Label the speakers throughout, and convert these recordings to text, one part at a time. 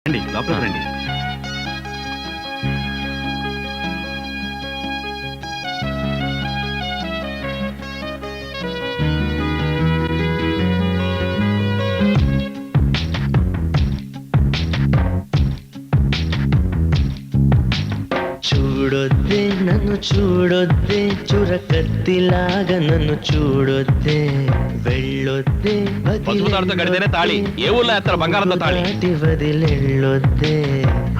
Speaker 1: రండి లోపలికి రండి.
Speaker 2: చూడొద్దే నన్ను చూడొద్దే చురకత్తిలాగా నన్ను చూడొద్దే వెళ్ళొద్దే
Speaker 1: పసుపు తాడుతో కడితేనే తాళి. ఏ ఊళ్ళో వేస్తారు బంగారంతో తాళి?
Speaker 2: దాటి వదిలెళ్ళొద్దే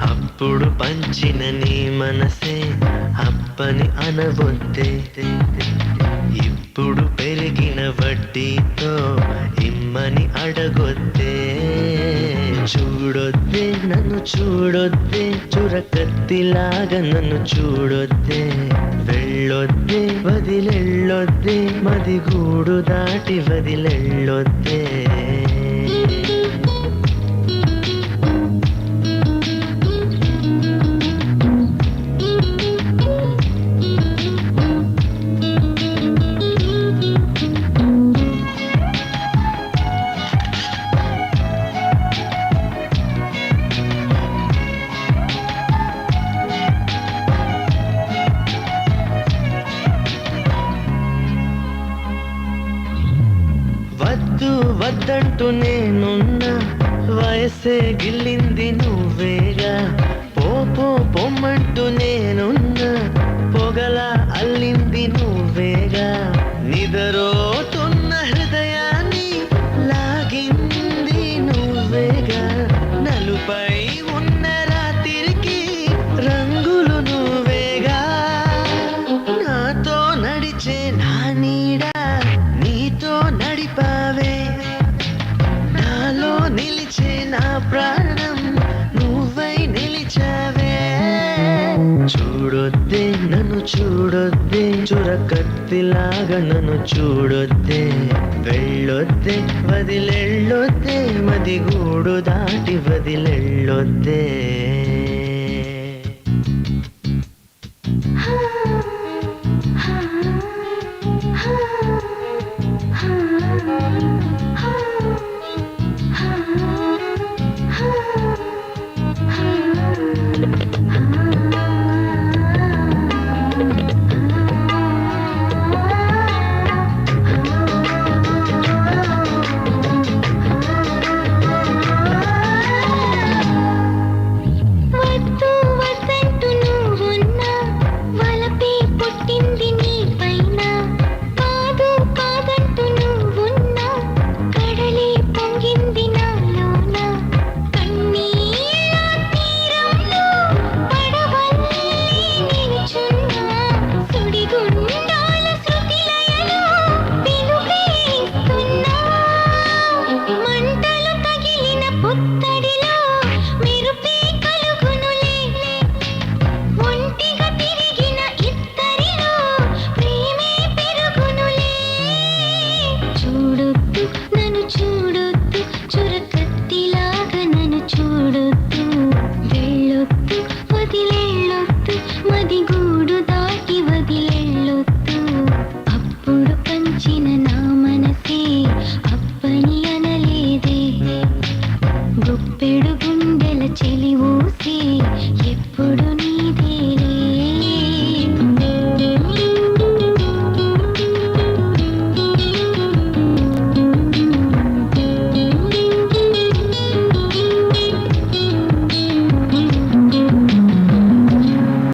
Speaker 2: అప్పుడు పంచిన నీ మనసే అప్పని అనవొద్దే ఇప్పుడు పెరిగిన వడ్డీతో ఇమ్మని అడగొద్దే చూడొద్దే నన్ను చూడొద్దే చురకత్తిలాగా నన్ను చూడొద్దే వెళ్ళొద్దే వదిలెళ్ళొద్దే మదిగూడు దాటి వదిలెళ్ళొద్దే వద్దు వద్దంటూ నేనున్నా వయసే గిల్లింది నువ్వేగా పో పొమ్మంటూ నేనున్నా పొగల అల్లింది నువ్వేగా నిదరోతున్న హృదయాన్ని లాగింది నువ్వేగా నలుపై ఉన్న రాత్రికి రంగులు నువ్వేగా నాతో నడిచే నా నీడ నీతో నడిపావే నాలో నిలిచే నా ప్రాణం నువ్వై నిలిచావే చూడొద్దే నన్ను చూడొద్దే చురకత్తిలాగా నన్ను చూడొద్దే వెళ్ళొద్దే వదిలెళ్ళొద్దే మదిగూడు దాటి వదిలెళ్ళొద్దే